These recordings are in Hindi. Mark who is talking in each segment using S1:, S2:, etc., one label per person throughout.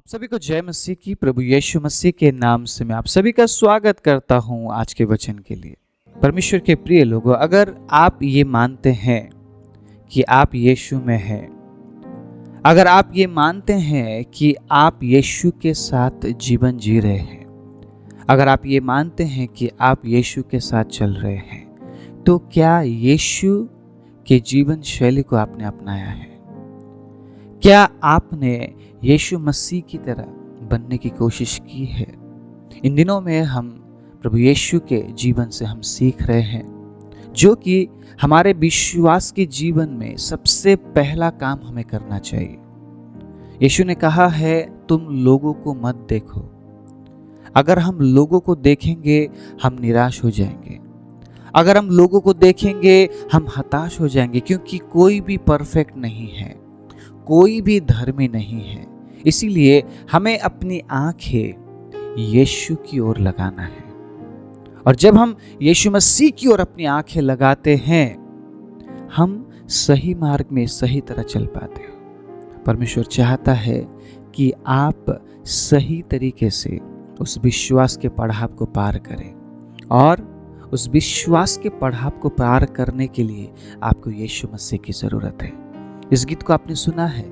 S1: आप सभी को जय मसीह की। प्रभु यीशु मसीह के नाम से मैं आप सभी का स्वागत करता हूं आज के वचन के लिए। परमेश्वर के प्रिय लोगों, अगर आप ये मानते हैं कि आप यीशु में हैं, अगर आप ये मानते हैं कि आप यीशु के साथ जीवन जी रहे हैं, अगर आप ये मानते हैं कि आप यीशु के साथ चल रहे हैं, तो क्या यीशु के जीवन शैली को आपने अपनाया है? क्या आपने यीशु मसीह की तरह बनने की कोशिश की है? इन दिनों में हम प्रभु यीशु के जीवन से हम सीख रहे हैं, जो कि हमारे विश्वास के जीवन में सबसे पहला काम हमें करना चाहिए। यीशु ने कहा है, तुम लोगों को मत देखो। अगर हम लोगों को देखेंगे हम निराश हो जाएंगे, अगर हम लोगों को देखेंगे हम हताश हो जाएंगे, क्योंकि कोई भी परफेक्ट नहीं है, कोई भी धर्मी नहीं है। इसीलिए हमें अपनी आंखें यीशु की ओर लगाना है, और जब हम यीशु मसीह की ओर अपनी आंखें लगाते हैं, हम सही मार्ग में सही तरह चल पाते हैं। परमेश्वर चाहता है कि आप सही तरीके से उस विश्वास के पड़ाव को पार करें, और उस विश्वास के पड़ाव को पार करने के लिए आपको यीशु मसीह की जरूरत है। इस गीत को आपने सुना है,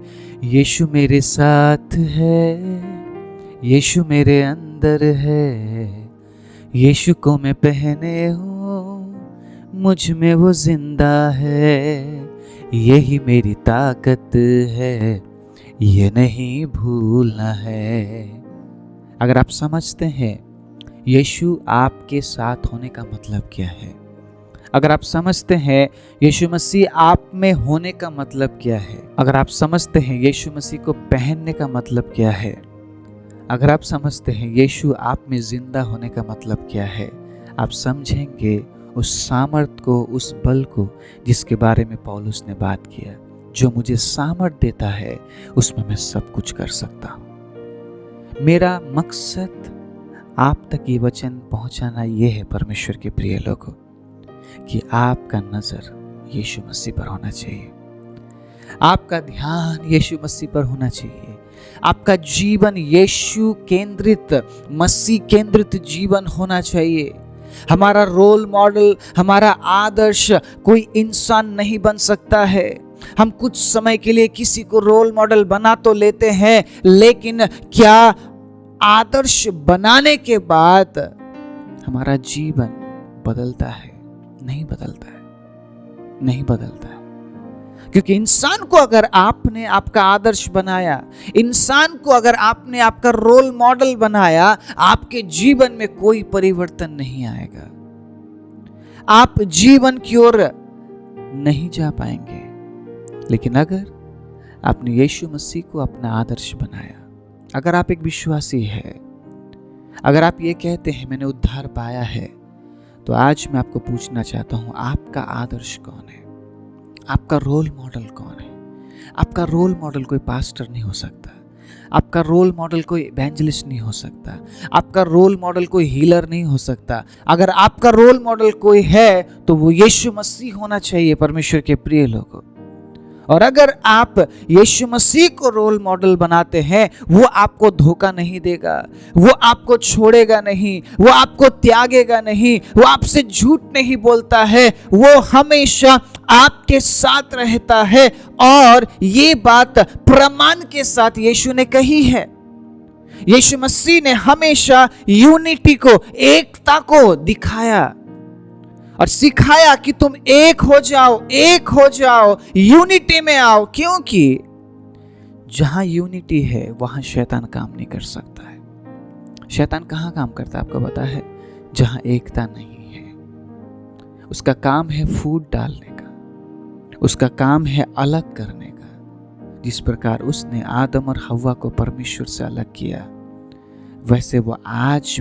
S1: यीशु मेरे साथ है, यीशु मेरे अंदर है, यीशु को मैं पहने हूँ, मुझ में वो जिंदा है, यही मेरी ताकत है, ये नहीं भूलना है। अगर आप समझते हैं यीशु आपके साथ होने का मतलब क्या है, अगर आप समझते हैं यीशु मसीह आप में होने का मतलब क्या है, अगर आप समझते हैं यीशु मसीह को पहनने का मतलब क्या है, अगर आप समझते हैं यीशु आप में जिंदा होने का मतलब क्या है, आप समझेंगे उस सामर्थ को, उस बल को जिसके बारे में पौलुस ने बात किया, जो मुझे सामर्थ देता है उसमें मैं सब कुछ कर सकता हूं। मेरा मकसद आप तक ये वचन पहुंचाना ये है परमेश्वर के प्रिय लोगों, कि आपका नजर यीशु मसीह पर होना चाहिए, आपका ध्यान यीशु मसीह पर होना चाहिए, आपका जीवन यीशु केंद्रित, मसीह केंद्रित जीवन होना चाहिए। हमारा रोल मॉडल, हमारा आदर्श कोई इंसान नहीं बन सकता है। हम कुछ समय के लिए किसी को रोल मॉडल बना तो लेते हैं, लेकिन क्या आदर्श बनाने के बाद हमारा जीवन बदलता है? नहीं बदलता है, नहीं बदलता है। क्योंकि इंसान को अगर आपने आपका आदर्श बनाया, इंसान को अगर आपने आपका रोल मॉडल बनाया, आपके जीवन में कोई परिवर्तन नहीं आएगा, आप जीवन की ओर नहीं जा पाएंगे। लेकिन अगर आपने यीशु मसीह को अपना आदर्श बनाया, अगर आप एक विश्वासी है, अगर आप ये कहते हैं मैंने उद्धार पाया है, तो आज मैं आपको पूछना चाहता हूं, आपका आदर्श कौन है? आपका रोल मॉडल कौन है? आपका रोल मॉडल कोई पास्टर नहीं हो सकता, आपका रोल मॉडल कोई इवेंजलिस्ट नहीं हो सकता, आपका रोल मॉडल कोई हीलर नहीं हो सकता। अगर आपका रोल मॉडल कोई है तो वो यीशु मसीह होना चाहिए परमेश्वर के प्रिय लोगों। और अगर आप यीशु मसीह को रोल मॉडल बनाते हैं, वो आपको धोखा नहीं देगा, वो आपको छोड़ेगा नहीं, वो आपको त्यागेगा नहीं, वो आपसे झूठ नहीं बोलता है, वो हमेशा आपके साथ रहता है। और ये बात प्रमाण के साथ यीशु ने कही है। यीशु मसीह ने हमेशा यूनिटी को, एकता को दिखाया और सिखाया कि तुम एक हो जाओ, एक हो जाओ, यूनिटी में आओ। क्योंकि जहां यूनिटी है वहां शैतान काम नहीं कर सकता है। शैतान कहां काम करता है आपको पता है? जहां एकता नहीं है। उसका काम है फूट डालने का, उसका काम है अलग करने का। जिस प्रकार उसने आदम और हव्वा को परमेश्वर से अलग किया, वैसे वो आज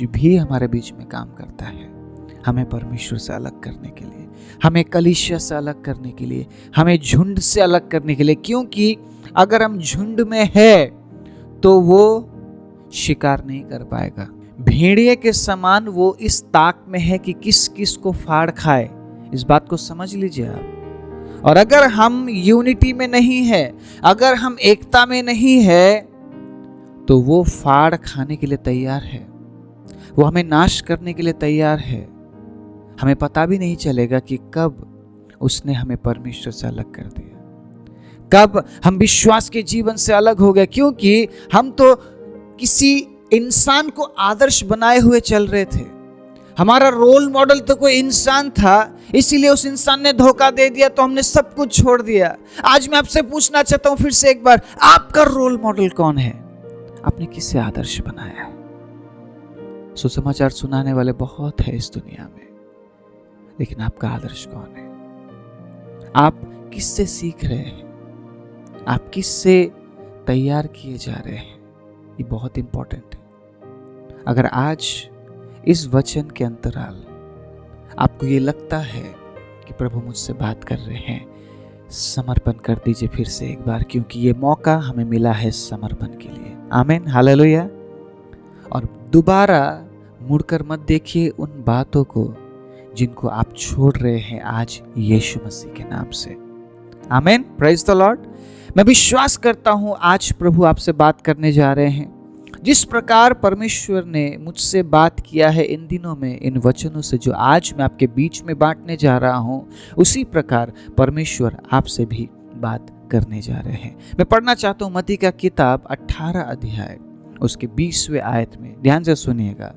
S1: भी हमारे बीच में काम करता है, हमें परमेश्वर से अलग करने के लिए, हमें कलीसिया से अलग करने के लिए, हमें झुंड से अलग करने के लिए। क्योंकि अगर हम झुंड में है तो वो शिकार नहीं कर पाएगा। भेड़िए के समान वो इस ताक में है कि किस किस को फाड़ खाए। इस बात को समझ लीजिए आप। और अगर हम यूनिटी में नहीं है, अगर हम एकता में नहीं है, तो वो फाड़ खाने के लिए तैयार है, वो हमें नाश करने के लिए तैयार है। हमें पता भी नहीं चलेगा कि कब उसने हमें परमेश्वर से अलग कर दिया, कब हम विश्वास के जीवन से अलग हो गए, क्योंकि हम तो किसी इंसान को आदर्श बनाए हुए चल रहे थे। हमारा रोल मॉडल तो कोई इंसान था, इसीलिए उस इंसान ने धोखा दे दिया तो हमने सब कुछ छोड़ दिया। आज मैं आपसे पूछना चाहता हूं फिर से एक बार, आपका रोल मॉडल कौन है? आपने किससे आदर्श बनाया है? सुसमाचार सुनाने वाले बहुत है इस दुनिया में, लेकिन आपका आदर्श कौन है? आप किससे सीख रहे हैं? आप किससे तैयार किए जा रहे हैं? ये बहुत इंपॉर्टेंट है। अगर आज इस वचन के अंतराल आपको ये लगता है कि प्रभु मुझसे बात कर रहे हैं, समर्पण कर दीजिए फिर से एक बार, क्योंकि ये मौका हमें मिला है समर्पण के लिए। आमीन, हालेलुया। और दोबारा मुड़कर मत देखिए उन बातों को जिनको आप छोड़ रहे हैं आज यीशु मसीह के नाम से। आमीन, प्रेज द लॉर्ड। मैं विश्वास करता हूं आज प्रभु आपसे बात करने जा रहे हैं। जिस प्रकार परमेश्वर ने मुझसे बात किया है इन दिनों में, इन वचनों से जो आज मैं आपके बीच में बांटने जा रहा हूं, उसी प्रकार परमेश्वर आपसे भी बात करने जा रहे हैं। मैं पढ़ना चाहता हूं मत्ती का किताब 18 अध्याय उसके 20वें आयत में, ध्यान से सुनिएगा।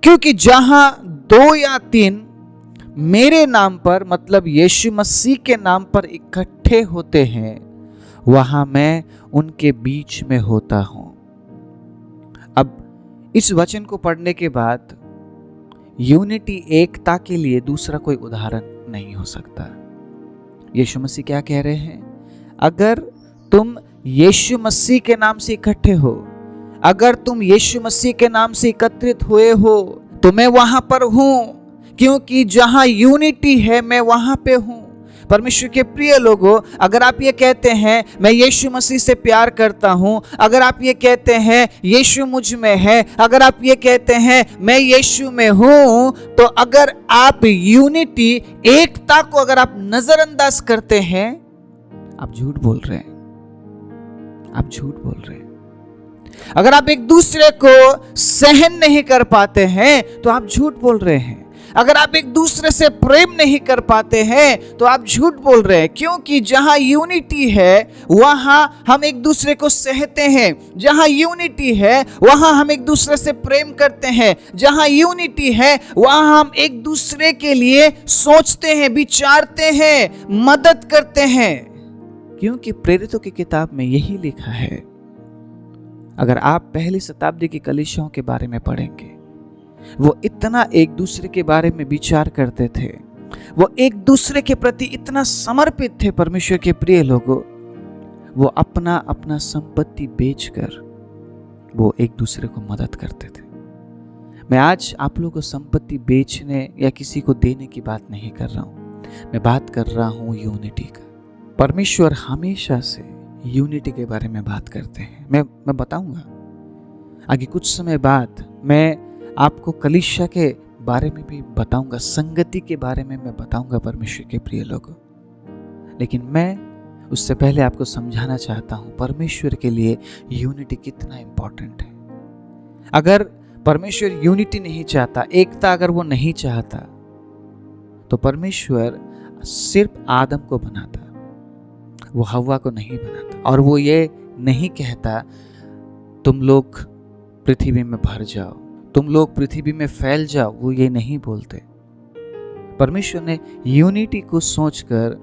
S1: क्योंकि जहां 2 या 3 मेरे नाम पर, मतलब यीशु मसीह के नाम पर इकट्ठे होते हैं, वहां मैं उनके बीच में होता हूं। अब इस वचन को पढ़ने के बाद यूनिटी, एकता के लिए दूसरा कोई उदाहरण नहीं हो सकता। यीशु मसीह क्या कह रहे हैं? अगर तुम यीशु मसीह के नाम से इकट्ठे हो, अगर तुम यीशु मसीह के नाम से एकत्रित हुए हो, तो मैं वहां पर हूं, क्योंकि जहां यूनिटी है मैं वहां पे हूं। परमेश्वर के प्रिय लोगों, अगर आप ये कहते हैं मैं यीशु मसीह से प्यार करता हूं, अगर आप ये कहते हैं यीशु मुझ में है, अगर आप ये कहते हैं मैं यीशु में हूं, तो अगर आप यूनिटी, एकता को अगर आप नजरअंदाज करते हैं, आप झूठ बोल रहे हैं। आप झूठ बोल रहे हैं। अगर आप एक दूसरे को सहन नहीं कर पाते हैं तो आप झूठ बोल रहे हैं। अगर आप एक दूसरे से प्रेम नहीं कर पाते हैं तो आप झूठ बोल रहे हैं, क्योंकि जहां यूनिटी है वहां हम एक दूसरे को सहते हैं, जहां यूनिटी है वहां हम एक दूसरे से प्रेम करते हैं, जहां यूनिटी है वहां हम एक दूसरे के लिए सोचते हैं, विचारते हैं, मदद करते हैं, क्योंकि प्रेरितों की किताब में यही लिखा है। अगर आप पहली शताब्दी की कलीसियाओं के बारे में पढ़ेंगे, वो इतना एक दूसरे के बारे में विचार करते थे, वो एक दूसरे के प्रति इतना समर्पित थे। परमेश्वर के प्रिय लोगों, वो अपना अपना संपत्ति बेचकर वो एक दूसरे को मदद करते थे। मैं आज आप लोगों को संपत्ति बेचने या किसी को देने की बात नहीं कर रहा हूं, मैं बात कर रहा हूं यूनिटी का। परमेश्वर हमेशा से यूनिटी के बारे में बात करते हैं। मैं बताऊंगा आगे कुछ समय बाद, मैं आपको कलीसिया के बारे में भी बताऊंगा, संगति के बारे में मैं बताऊंगा परमेश्वर के प्रिय लोगों। लेकिन मैं उससे पहले आपको समझाना चाहता हूं परमेश्वर के लिए यूनिटी कितना इंपॉर्टेंट है। अगर परमेश्वर यूनिटी नहीं चाहता, एकता अगर वो नहीं चाहता, तो परमेश्वर सिर्फ आदम को बनाता, वो हव्वा को नहीं बनाता। और वो ये नहीं कहता तुम लोग पृथ्वी में भर जाओ, तुम लोग पृथ्वी में फैल जाओ, वो ये नहीं बोलते। परमेश्वर ने यूनिटी को सोचकर,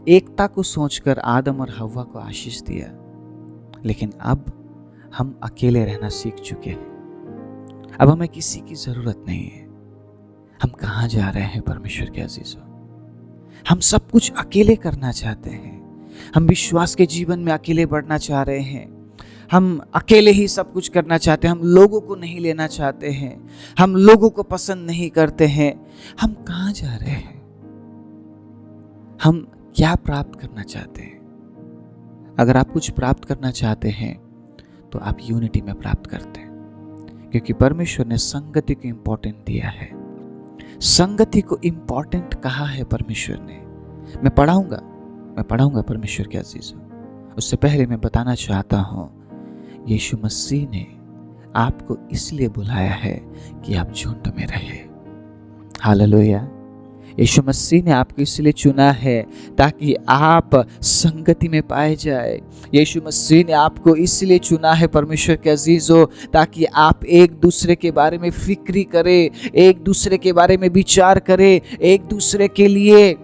S1: एकता को सोचकर आदम और हव्वा को आशीष दिया। लेकिन अब हम अकेले रहना सीख चुके हैं। अब हमें किसी की जरूरत नहीं है। हम कहां जा रहे हैं परमेश्वर के अजीजों? हम सब कुछ अकेले करना चाहते हैं। हम विश्वास के जीवन में अकेले बढ़ना चाह रहे हैं। हम अकेले ही सब कुछ करना चाहते हैं। हम लोगों को नहीं लेना चाहते हैं। हम लोगों को पसंद नहीं करते हैं। हम कहां जा रहे हैं? हम क्या प्राप्त करना चाहते हैं? अगर आप कुछ प्राप्त करना चाहते हैं तो आप यूनिटी में प्राप्त करते हैं, क्योंकि परमेश्वर ने संगति को इंपॉर्टेंट दिया है। संगति को इंपॉर्टेंट कहा है परमेश्वर ने। मैं पढ़ाऊंगा मैं पढ़ाऊंगा परमेश्वर के अजीजों। उससे पहले मैं बताना चाहता हूँ, यीशु मसीह ने आपको इसलिए बुलाया है कि आप झुंड में रहे। हालेलुया। यीशु मसीह ने आपको इसलिए चुना है ताकि आप संगति में पाए जाए। यीशु मसीह ने आपको इसलिए चुना है परमेश्वर के अजीजों, ताकि आप एक दूसरे के बारे में फिक्री करें, एक दूसरे के बारे में विचार करें, एक दूसरे के लिए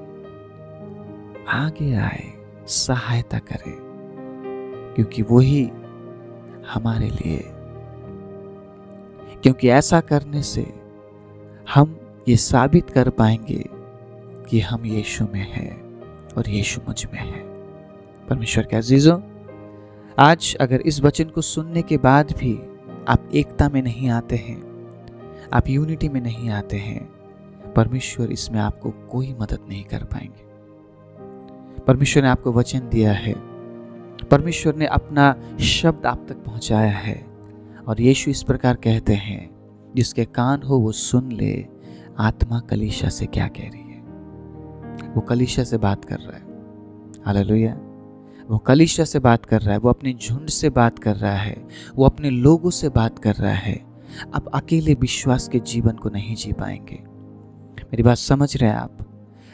S1: आगे आए, सहायता करें, क्योंकि वही हमारे लिए, क्योंकि ऐसा करने से हम ये साबित कर पाएंगे कि हम यीशु में हैं और यीशु मुझ में है। परमेश्वर के अजीजों, आज अगर इस वचन को सुनने के बाद भी आप एकता में नहीं आते हैं, आप यूनिटी में नहीं आते हैं, परमेश्वर इसमें आपको कोई मदद नहीं कर पाएंगे। परमेश्वर ने आपको वचन दिया है, परमेश्वर ने अपना शब्द आप तक पहुंचाया है, और यीशु इस प्रकार कहते हैं, जिसके कान हो वो सुन ले, आत्मा कलीसिया से क्या कह रही है। वो कलीसिया से बात कर रहा है। हालेलुया। वो कलीसिया से बात कर रहा है, वो अपने झुंड से बात कर रहा है, वो अपने लोगों से बात कर रहा है। आप अकेले विश्वास के जीवन को नहीं जी पाएंगे। मेरी बात समझ रहे हैं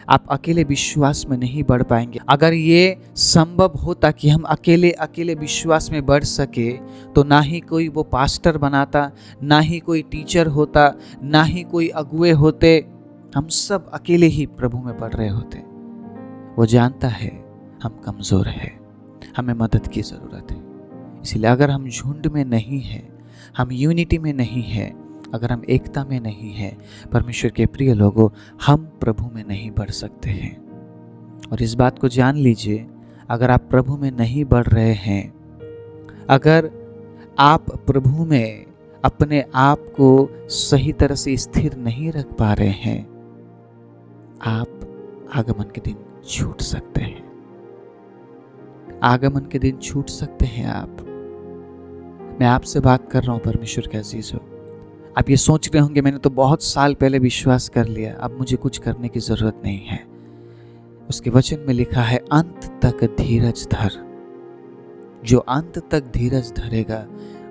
S1: आप अकेले विश्वास में नहीं बढ़ पाएंगे। अगर ये संभव होता कि हम अकेले विश्वास में बढ़ सके, तो ना ही कोई वो पास्टर बनाता, ना ही कोई टीचर होता, ना ही कोई अगुए होते। हम सब अकेले ही प्रभु में बढ़ रहे होते। वो जानता है हम कमज़ोर हैं, हमें मदद की ज़रूरत है। इसलिए अगर हम झुंड में नहीं हैं, हम यूनिटी में नहीं हैं, अगर हम एकता में नहीं हैं, परमेश्वर के प्रिय लोगों, हम प्रभु में नहीं बढ़ सकते हैं। और इस बात को जान लीजिए, अगर आप प्रभु में नहीं बढ़ रहे हैं, अगर आप प्रभु में अपने आप को सही तरह से स्थिर नहीं रख पा रहे हैं, आप आगमन के दिन छूट सकते हैं। आगमन के दिन छूट सकते हैं आप। मैं आपसे बात कर रहा हूं परमेश्वर के अजीजों। आप ये सोच रहे होंगे, मैंने तो बहुत साल पहले विश्वास कर लिया, अब मुझे कुछ करने की जरूरत नहीं है। उसके वचन में लिखा है, अंत तक धीरज धर। जो अंत तक धीरज धरेगा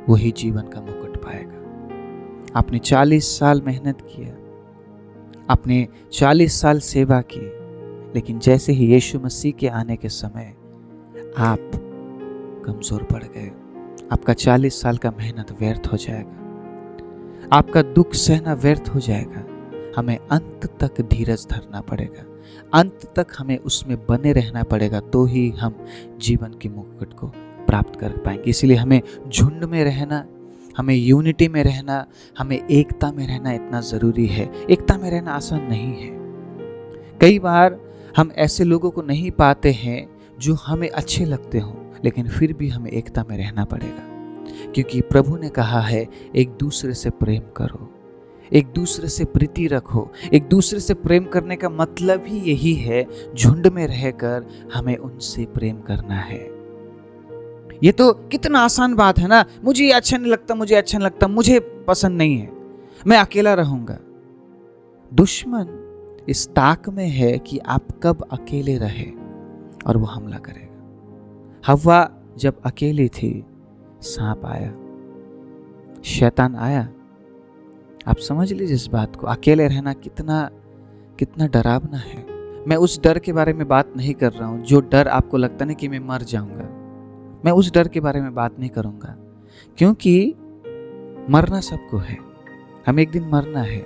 S1: वही जीवन का मुकुट पाएगा। आपने 40 साल मेहनत किया, आपने 40 साल सेवा की, लेकिन जैसे ही यीशु मसीह के आने के समय आप कमजोर पड़ गए, आपका 40 साल का मेहनत व्यर्थ हो जाएगा, आपका दुख सहना व्यर्थ हो जाएगा। हमें अंत तक धीरज धरना पड़ेगा, अंत तक हमें उसमें बने रहना पड़ेगा, तो ही हम जीवन की मुकुट को प्राप्त कर पाएंगे। इसलिए हमें झुंड में रहना, हमें यूनिटी में रहना, हमें एकता में रहना इतना ज़रूरी है। एकता में रहना आसान नहीं है। कई बार हम ऐसे लोगों को नहीं पाते हैं जो हमें अच्छे लगते हों, लेकिन फिर भी हमें एकता में रहना पड़ेगा, क्योंकि प्रभु ने कहा है, एक दूसरे से प्रेम करो, एक दूसरे से प्रीति रखो। एक दूसरे से प्रेम करने का मतलब ही यही है, झुंड में रहकर हमें उनसे प्रेम करना है। ये तो कितना आसान बात है ना, मुझे ये अच्छा नहीं लगता, मुझे अच्छा नहीं लगता, मुझे पसंद नहीं है, मैं अकेला रहूंगा। दुश्मन इस ताक में है कि आप कब अकेले रहे और वो हमला करेगा। हव्वा जब अकेली थी, सांप आया, शैतान आया। आप समझ लीजिए इस बात को, अकेले रहना कितना डरावना है। मैं उस डर के बारे में बात नहीं कर रहा हूँ जो डर आपको लगता है कि मैं मर जाऊंगा। मैं उस डर के बारे में बात नहीं करूंगा, क्योंकि मरना सबको है, हमें एक दिन मरना है,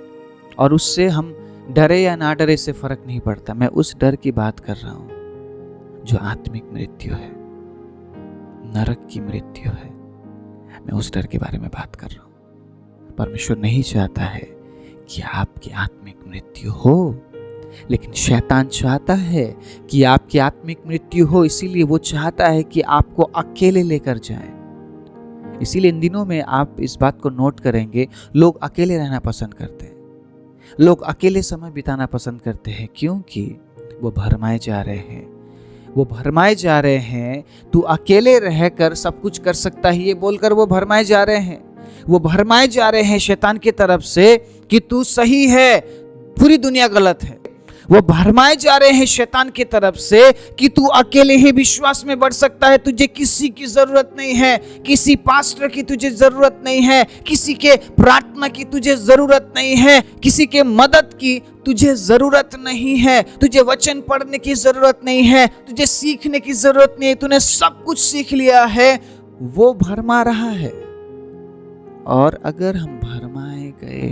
S1: और उससे हम डरे या ना डरे से फर्क नहीं पड़ता। मैं उस डर की बात कर रहा हूं जो आत्मिक मृत्यु है, नरक की मृत्यु है। मैं उस डर के बारे में बात कर रहा हूं। परमेश्वर नहीं चाहता है कि आपकी आत्मिक मृत्यु हो, लेकिन शैतान चाहता है कि आपकी आत्मिक मृत्यु हो। इसीलिए वो चाहता है कि आपको अकेले लेकर जाए। इसीलिए इन दिनों में आप इस बात को नोट करेंगे, लोग अकेले रहना पसंद करते हैं, लोग अकेले समय बिताना पसंद करते हैं, क्योंकि वो भरमाए जा रहे हैं। वो भरमाए जा रहे हैं, तू अकेले रहकर सब कुछ कर सकता है, ये बोलकर वो भरमाए जा रहे हैं। वो भरमाए जा रहे हैं शैतान की तरफ से कि तू सही है, पूरी दुनिया गलत है। वो भरमाए जा रहे हैं शैतान की तरफ से कि तू अकेले ही विश्वास में बढ़ सकता है, तुझे किसी की जरूरत नहीं है, किसी पास्टर की तुझे जरूरत नहीं है, किसी के प्रार्थना की तुझे जरूरत नहीं है, किसी के मदद की तुझे जरूरत नहीं है, तुझे वचन पढ़ने की जरूरत नहीं है, तुझे सीखने की जरूरत नहीं है, तूने सब कुछ सीख लिया है। वो भरमा रहा है। और अगर हम भरमाए गए,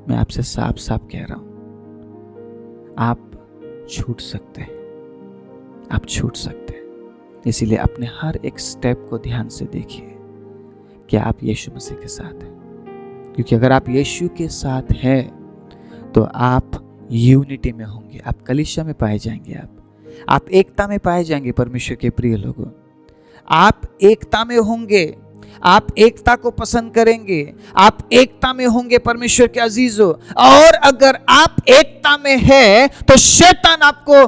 S1: मैं आपसे साफ साफ कह रहा हूं, आप छूट सकते हैं, आप छूट सकते हैं। इसीलिए अपने हर एक स्टेप को ध्यान से देखिए कि आप यीशु मसीह के साथ हैं। क्योंकि अगर आप यीशु के साथ हैं तो आप यूनिटी में होंगे, आप कलीसिया में पाए जाएंगे, आप एकता में पाए जाएंगे। परमेश्वर के प्रिय लोगों, आप एकता में होंगे, आप एकता को पसंद करेंगे, आप एकता में होंगे परमेश्वर के अजीजों। और अगर आप एकता में है तो शैतान आपको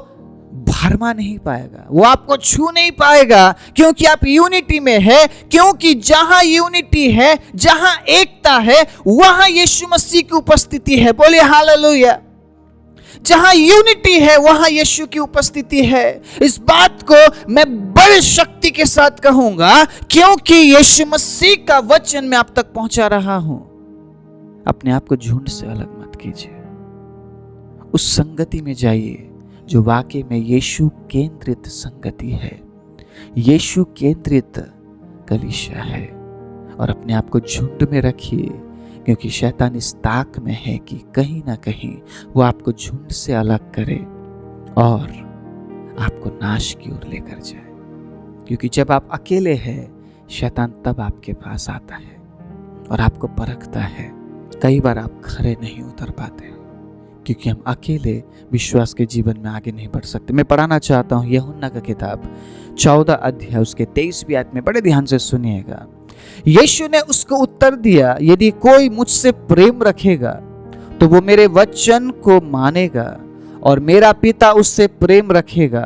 S1: भरमा नहीं पाएगा, वो आपको छू नहीं पाएगा, क्योंकि आप यूनिटी में है। क्योंकि जहां यूनिटी है, जहां एकता है, वहां यीशु मसीह की उपस्थिति है। बोलिए हालेलुया। जहां यूनिटी है वहां यीशु की उपस्थिति है। इस बात को मैं बड़ी शक्ति के साथ कहूंगा, क्योंकि यीशु मसीह का वचन मैं आप तक पहुंचा रहा हूं। अपने आप को झुंड से अलग मत कीजिए, उस संगति में जाइए जो वाकई में यीशु केंद्रित संगति है, यीशु केंद्रित कलीसिया है। और अपने आप को झुंड में रखिए, क्योंकि शैतान इस ताक में है कि कहीं ना कहीं वो आपको झुंड से अलग करे और आपको नाश की ओर लेकर जाए। क्योंकि जब आप अकेले हैं, शैतान तब आपके पास आता है और आपको परखता है। कई बार आप खरे नहीं उतर पाते, क्योंकि हम अकेले विश्वास के जीवन में आगे नहीं बढ़ सकते। मैं पढ़ाना चाहता हूँ यूहन्ना का किताब 14 अध्याय उसके 23वीं आयत में, बड़े ध्यान से सुनिएगा। यीशु ने उसको उत्तर दिया, यदि कोई मुझसे प्रेम रखेगा तो वो मेरे वचन को मानेगा, और मेरा पिता उससे प्रेम रखेगा,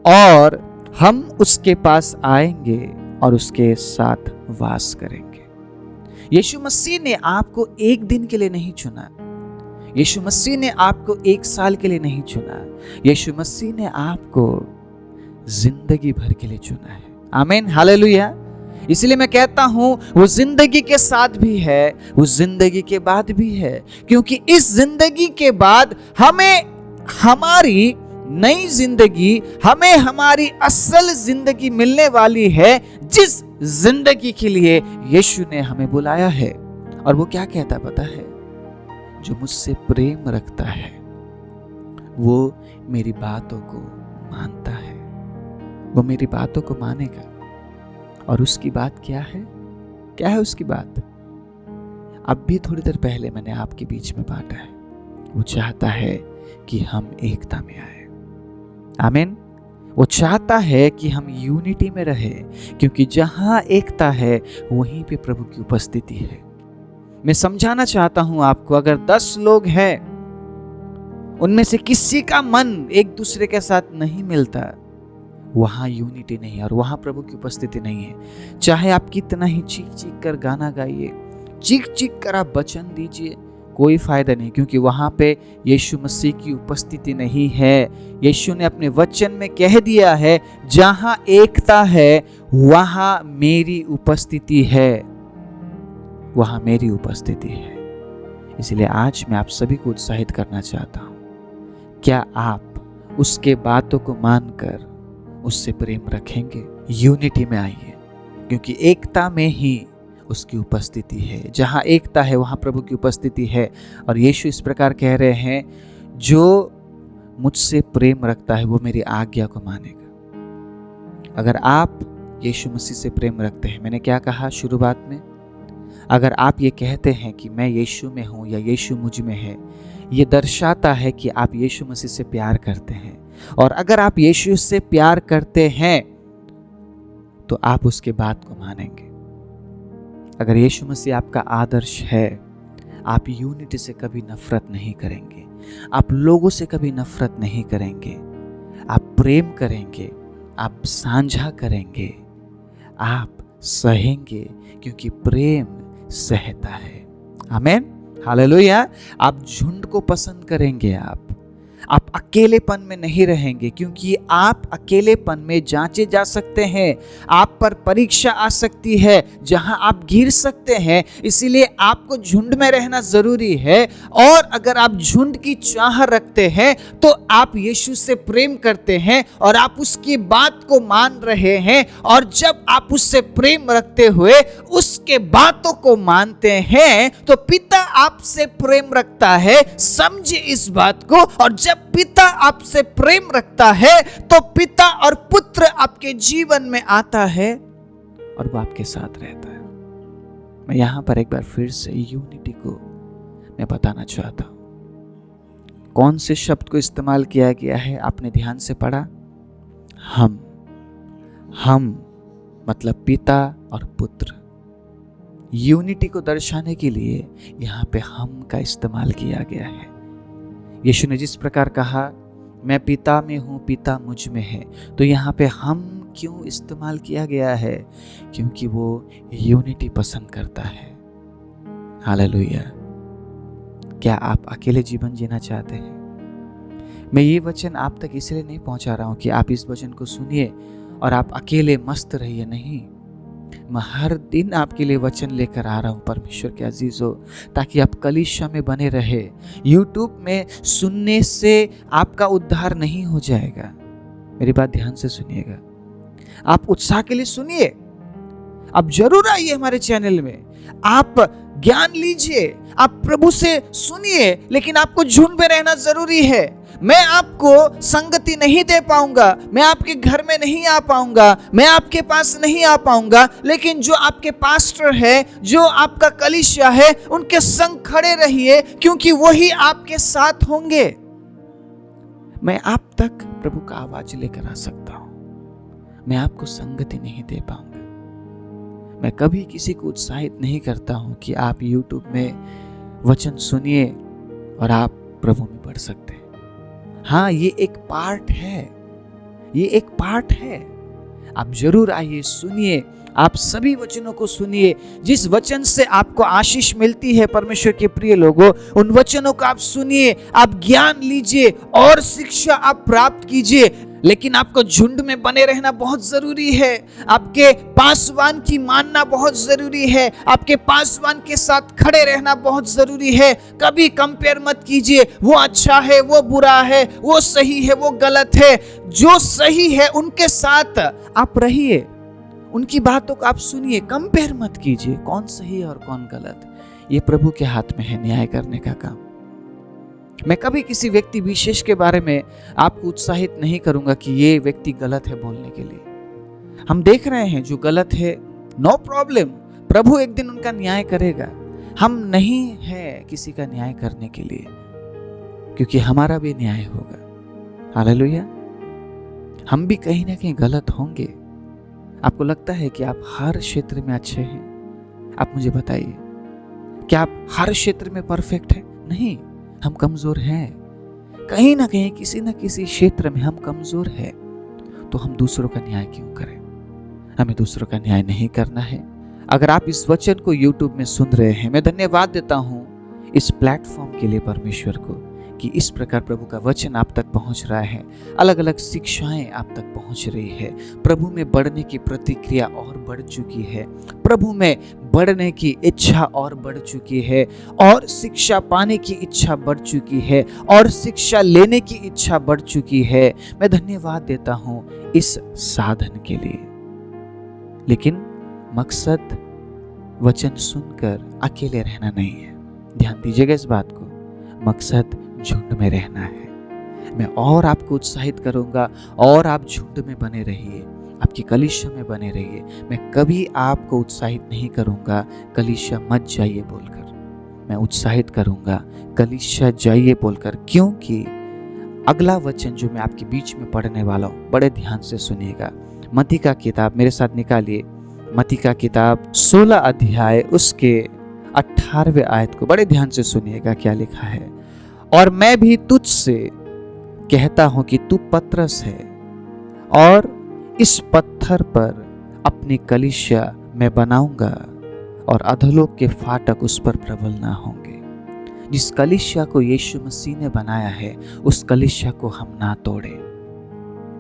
S1: और हम उसके पास आएंगे और उसके साथ वास करेंगे। यीशु मसीह ने आपको एक दिन के लिए नहीं चुना, यीशु मसीह ने आपको 1 साल के लिए नहीं चुना, यीशु मसीह ने आपको जिंदगी भर के लिए चुना है। आमीन, हालेलुया। इसलिए मैं कहता हूं, वो जिंदगी के साथ भी है, वो जिंदगी के बाद भी है। क्योंकि इस जिंदगी के बाद हमें हमारी नई जिंदगी, हमें हमारी असल जिंदगी मिलने वाली है, जिस जिंदगी के लिए यीशु ने हमें बुलाया है। और वो क्या कहता पता है? जो मुझसे प्रेम रखता है वो मेरी बातों को मानता है, वो मेरी बातों को मानेगा। और उसकी बात क्या है? क्या है उसकी बात? अब भी थोड़ी देर पहले मैंने आपके बीच में बांटा है। वो चाहता है कि हम एकता में आए। आमीन। वो चाहता है कि हम यूनिटी में रहे, क्योंकि जहां एकता है वहीं पे प्रभु की उपस्थिति है। मैं समझाना चाहता हूं आपको, अगर 10 लोग हैं, उनमें से किसी का मन एक दूसरे के साथ नहीं मिलता, वहां यूनिटी नहीं है और वहां प्रभु की उपस्थिति नहीं है। चाहे आप कितना ही चीख चीख कर गाना गाइए, चीख चीख कर आप वचन दीजिए, कोई फायदा नहीं, क्योंकि वहां पे यीशु मसीह की उपस्थिति नहीं है। यीशु ने अपने वचन में कह दिया है, जहां एकता है वहां मेरी उपस्थिति है, वहां मेरी उपस्थिति है। इसलिए आज मैं आप सभी को उत्साहित करना चाहता हूं, क्या आप उसके बातों को मानकर उससे प्रेम रखेंगे? यूनिटी में आइए, क्योंकि एकता में ही उसकी उपस्थिति है। जहां एकता है वहां प्रभु की उपस्थिति है। और यीशु इस प्रकार कह रहे हैं, जो मुझसे प्रेम रखता है वो मेरी आज्ञा को मानेगा। अगर आप यीशु मसीह से प्रेम रखते हैं, मैंने क्या कहा शुरुआत में, अगर आप ये कहते हैं कि मैं यीशु में हूं या यीशु मुझ में है, ये दर्शाता है कि आप यीशु मसीह से प्यार करते हैं। और अगर आप यीशु से प्यार करते हैं तो आप उसके बात को मानेंगे। अगर यीशु मसीह आपका आदर्श है, आप यूनिटी से कभी नफरत नहीं करेंगे, आप लोगों से कभी नफरत नहीं करेंगे, आप प्रेम करेंगे, आप साझा करेंगे, आप सहेंगे, क्योंकि प्रेम सहता है। आमीन, हालेलुया। आप झुंड को पसंद करेंगे, आप आप अकेलेपन में नहीं रहेंगे, क्योंकि आप अकेलेपन में जांचे जा सकते हैं। आप पर परीक्षा आ सकती है जहां आप गिर सकते हैं, इसीलिए आपको झुंड में रहना जरूरी है। और अगर आप झुंड की चाह रखते हैं तो आप यीशु से प्रेम करते हैं और आप उसकी बात को मान रहे हैं। और जब आप उससे प्रेम रखते हुए उसके बातों को मानते हैं तो पिता आपसे प्रेम रखता है। समझे इस बात को। और जब पिता आपसे प्रेम रखता है तो पिता और पुत्र आपके जीवन में आता है और वो आपके साथ रहता है। मैं यहां पर एक बार फिर से यूनिटी को मैं बताना चाहता हूं। कौन से शब्द को इस्तेमाल किया गया है, आपने ध्यान से पढ़ा? हम मतलब पिता और पुत्र। यूनिटी को दर्शाने के लिए यहाँ पे हम का इस्तेमाल किया गया है। यीशु ने जिस प्रकार कहा मैं पिता में हूँ, पिता मुझ में है, तो यहाँ पे हम क्यों इस्तेमाल किया गया है? क्योंकि वो यूनिटी पसंद करता है। हालेलुया। क्या आप अकेले जीवन जीना चाहते हैं? मैं ये वचन आप तक इसलिए नहीं पहुंचा रहा हूं कि आप इस वचन को सुनिए और आप अकेले मस्त रहिए, नहीं। मैं हर दिन आपके लिए वचन लेकर आ रहा हूं परमेश्वर के अजीजों, ताकि आप कलीसिया में बने रहे। यूट्यूब में सुनने से आपका उद्धार नहीं हो जाएगा। मेरी बात ध्यान से सुनिएगा। आप उत्साह के लिए सुनिए, आप जरूर आइए हमारे चैनल में, आप ज्ञान लीजिए, आप प्रभु से सुनिए, लेकिन आपको झुंड में रहना जरूरी है। मैं आपको संगति नहीं दे पाऊंगा, मैं आपके घर में नहीं आ पाऊंगा, मैं आपके पास नहीं आ पाऊंगा, लेकिन जो आपके पास्टर है, जो आपका कलीसिया है, उनके संग खड़े रहिए, क्योंकि वही आपके साथ होंगे। मैं आप तक प्रभु का आवाज लेकर आ सकता हूं, मैं आपको संगति नहीं दे पाऊंगा। मैं कभी किसी को उत्साहित नहीं करता हूं कि आप यूट्यूब में वचन सुनिए और आप प्रभु में बढ़ सकते हैं। हाँ, ये एक पार्ट है, ये एक पार्ट है। आप जरूर आइए, सुनिए, आप सभी वचनों को सुनिए। जिस वचन से आपको आशीष मिलती है परमेश्वर के प्रिय लोगों, उन वचनों को आप सुनिए, आप ज्ञान लीजिए और शिक्षा आप प्राप्त कीजिए। लेकिन आपको झुंड में बने रहना बहुत जरूरी है। आपके पासवान की मानना बहुत जरूरी है। आपके पासवान के साथ खड़े रहना बहुत जरूरी है। कभी कंपेयर मत कीजिए, वो अच्छा है, वो बुरा है, वो सही है, वो गलत है। जो सही है उनके साथ आप रहिए, उनकी बातों को आप सुनिए, कंपेयर मत कीजिए कौन सही है और कौन गलत। ये प्रभु के हाथ में है न्याय करने का काम। मैं कभी किसी व्यक्ति विशेष के बारे में आपको उत्साहित नहीं करूंगा कि ये व्यक्ति गलत है बोलने के लिए। हम देख रहे हैं जो गलत है, नो प्रॉब्लम, प्रभु एक दिन उनका न्याय करेगा। हम नहीं है किसी का न्याय करने के लिए, क्योंकि हमारा भी न्याय होगा। हालेलुया। हम भी कहीं ना कहीं गलत होंगे। आपको लगता है कि आप हर क्षेत्र में अच्छे हैं? आप मुझे बताइए, क्या आप हर क्षेत्र में परफेक्ट हैं? नहीं, हम कमजोर हैं। कहीं ना कहीं किसी न किसी क्षेत्र में हम कमजोर हैं। तो हम दूसरों का न्याय क्यों करें? हमें दूसरों का न्याय नहीं करना है। अगर आप इस वचन को YouTube में सुन रहे हैं, मैं धन्यवाद देता हूं इस प्लेटफॉर्म के लिए परमेश्वर को, कि इस प्रकार प्रभु का वचन आप तक पहुंच रहा है। अलग अलग शिक्षाएं आप तक पहुंच रही है। प्रभु में बढ़ने की प्रतिक्रिया और बढ़ चुकी है। प्रभु में बढ़ने की इच्छा और बढ़ चुकी है, और शिक्षा पाने की इच्छा बढ़ चुकी है, और शिक्षा लेने की इच्छा बढ़ चुकी है। मैं धन्यवाद देता हूं इस साधन के लिए। लेकिन मकसद वचन सुनकर अकेले रहना नहीं है। ध्यान दीजिएगा इस बात को। मकसद झुंड में रहना है। मैं और आपको उत्साहित करूंगा और आप झुंड में बने रहिए, आपकी कलीसिया में बने रहिए। मैं कभी आपको उत्साहित नहीं करूंगा कलीसिया मत जाइए बोलकर। मैं उत्साहित करूंगा कलीसिया जाइए बोलकर, क्योंकि अगला वचन जो मैं आपके बीच में पढ़ने वाला हूं, बड़े ध्यान से सुनिएगा। मत्ती का किताब मेरे साथ निकालिए। मत्ती का किताब 16 अध्याय उसके 18वें आयत को बड़े ध्यान से सुनिएगा क्या लिखा है। और मैं भी तुझसे कहता हूं कि तू पतरस है, और इस पत्थर पर अपनी कलीसिया मैं बनाऊंगा, और अधोलोक के फाटक उस पर प्रबल ना होंगे। जिस कलीसिया को यीशु मसीह ने बनाया है उस कलीसिया को हम ना तोड़े।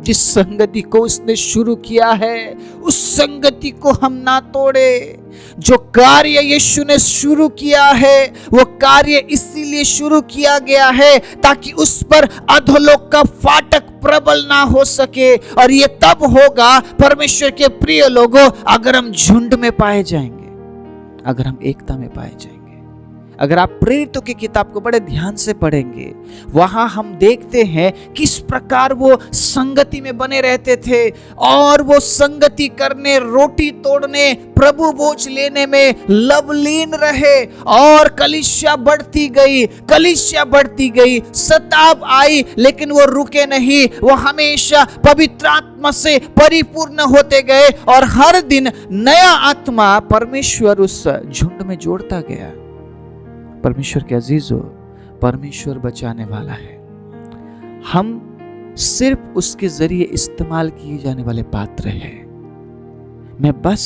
S1: जिस संगति को उसने शुरू किया है उस संगति को हम ना तोड़े। जो कार्य यीशु ने शुरू किया है वो कार्य इसीलिए शुरू किया गया है ताकि उस पर अधोलोक का फाटक प्रबल ना हो सके। और ये तब होगा परमेश्वर के प्रिय लोगों, अगर हम झुंड में पाए जाएंगे, अगर हम एकता में पाए जाएंगे। अगर आप प्रेरितों की किताब को बड़े ध्यान से पढ़ेंगे, वहां हम देखते हैं किस प्रकार वो संगति में बने रहते थे और वो संगति करने, रोटी तोड़ने, प्रभु भोज लेने में लवलीन रहे। और कलीसिया बढ़ती गई, कलीसिया बढ़ती गई, सताव आई, लेकिन वो रुके नहीं। वो हमेशा पवित्र आत्मा से परिपूर्ण होते गए और हर दिन नया आत्मा परमेश्वर उस झुंड में जोड़ता गया। परमेश्वर के अजीजों, परमेश्वर बचाने वाला है। हम सिर्फ उसके जरिए इस्तेमाल किए जाने वाले पात्र हैं। मैं बस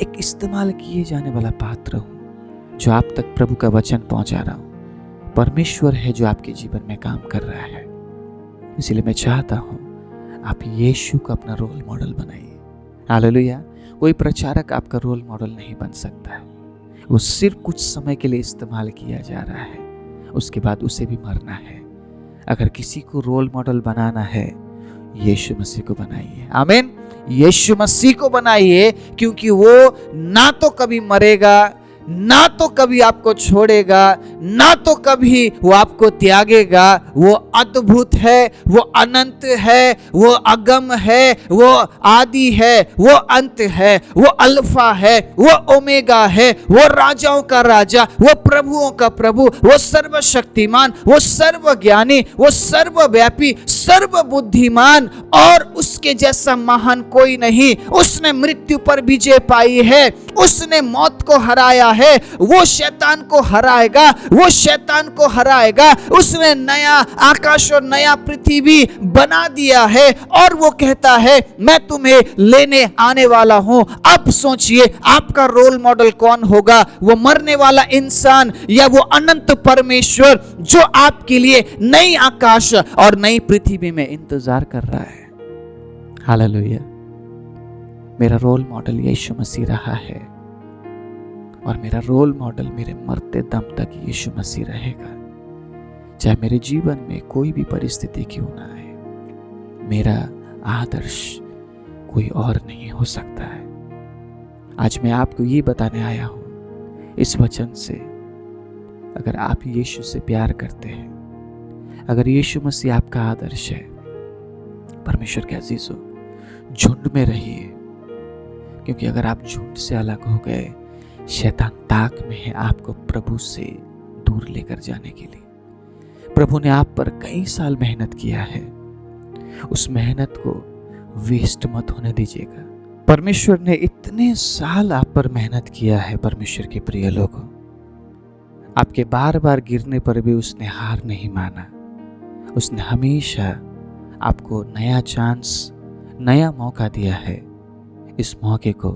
S1: एक इस्तेमाल किए जाने वाला पात्र हूं जो आप तक प्रभु का वचन पहुंचा रहा हूं। परमेश्वर है जो आपके जीवन में काम कर रहा है। इसलिए मैं चाहता हूं आप यीशु को अपना रोल मॉडल बनाइए। हालेलुया। कोई प्रचारक आपका रोल मॉडल नहीं बन सकता है। वो सिर्फ कुछ समय के लिए इस्तेमाल किया जा रहा है, उसके बाद उसे भी मरना है। अगर किसी को रोल मॉडल बनाना है, यीशु मसीह को बनाइए। आमीन। यीशु मसीह को बनाइए, क्योंकि वो ना तो कभी मरेगा, ना तो कभी आपको छोड़ेगा, ना तो कभी वो आपको त्यागेगा। वो अद्भुत है, वो अनंत है, वो अगम है, वो आदि है, वो अंत है, वो अल्फा है, वो ओमेगा है, वो राजाओं का राजा, वो प्रभुओं का प्रभु, वो सर्वशक्तिमान, वो सर्वज्ञानी, वो सर्वव्यापी, सर्वबुद्धिमान, और उसके जैसा महान कोई नहीं। उसने मृत्यु पर विजय पाई है, उसने मौत को हराया है, वो शैतान को हराएगा, वो शैतान को हराएगा। उसने नया आकाश और नया पृथ्वी बना दिया है और वो कहता है मैं तुम्हें लेने आने वाला हूं। अब सोचिए आपका रोल मॉडल कौन होगा? वो मरने वाला इंसान या वो अनंत परमेश्वर जो आपके लिए नई आकाश और नई पृथ्वी में इंतजार कर रहा है। हालेलुया। मेरा रोल मॉडल यीशु मसीह रहा है और मेरा रोल मॉडल मेरे मरते दम तक यीशु मसीह रहेगा। चाहे मेरे जीवन में कोई भी परिस्थिति क्यों ना आए, मेरा आदर्श कोई और नहीं हो सकता है। आज मैं आपको ये बताने आया हूं इस वचन से, अगर आप यीशु से प्यार करते हैं, अगर यीशु मसीह आपका आदर्श है, परमेश्वर के अजीजों, झुंड में रहिए। क्योंकि अगर आप झुंड से अलग हो गए, शैतान ताक में है आपको प्रभु से दूर लेकर जाने के लिए। प्रभु ने आप पर कई साल मेहनत किया है, उस मेहनत को वेस्ट मत होने दीजिएगा। परमेश्वर ने इतने साल आप पर मेहनत किया है। परमेश्वर के प्रिय लोगों, आपके बार बार गिरने पर भी उसने हार नहीं माना। उसने हमेशा आपको नया चांस, नया मौका दिया है। इस मौके को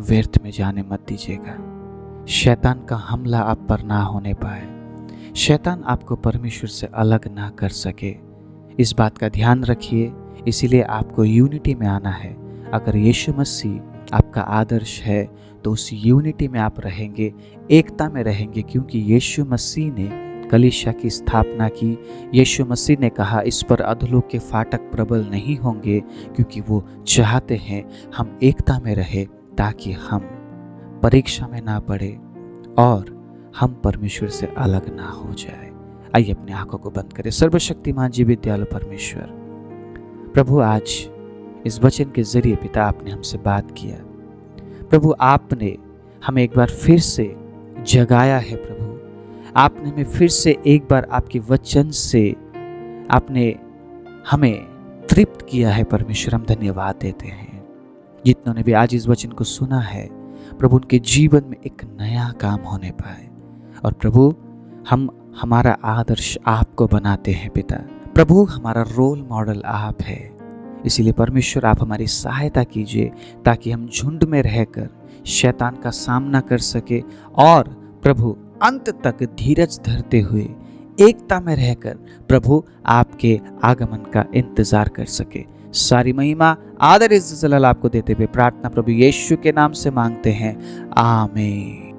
S1: व्यर्थ में जाने मत दीजिएगा। शैतान का हमला आप पर ना होने पाए, शैतान आपको परमेश्वर से अलग ना कर सके, इस बात का ध्यान रखिए। इसीलिए आपको यूनिटी में आना है। अगर यीशु मसीह आपका आदर्श है तो उस यूनिटी में आप रहेंगे, एकता में रहेंगे, क्योंकि यीशु मसीह ने कलीसिया की स्थापना की। यीशु मसीह ने कहा इस पर अधोलोक के फाटक प्रबल नहीं होंगे, क्योंकि वो चाहते हैं हम एकता में रहे ताकि हम परीक्षा में ना पड़े और हम परमेश्वर से अलग ना हो जाए। आइए अपनी आंखों को बंद करें। सर्वशक्तिमान जीवित दयालु परमेश्वर प्रभु, आज इस वचन के जरिए पिता आपने हमसे बात किया। प्रभु, आपने हमें एक बार फिर से जगाया है। प्रभु, आपने हमें फिर से एक बार आपके वचन से आपने हमें तृप्त किया है। परमेश्वर, हम धन्यवाद देते हैं। जितनों ने भी आज इस वचन को सुना है, प्रभु, उनके जीवन में एक नया काम होने पाए। और प्रभु, हम हमारा आदर्श आपको बनाते हैं पिता। प्रभु, हमारा रोल मॉडल आप है। इसीलिए परमेश्वर, आप हमारी सहायता कीजिए ताकि हम झुंड में रहकर शैतान का सामना कर सके और प्रभु अंत तक धीरज धरते हुए एकता में रहकर प्रभु आपके आगमन का इंतजार कर सके। सारी महिमा, आदर, इज्जत, जलाल आपको देते हुए प्रार्थना प्रभु यीशु के नाम से मांगते हैं, आमीन।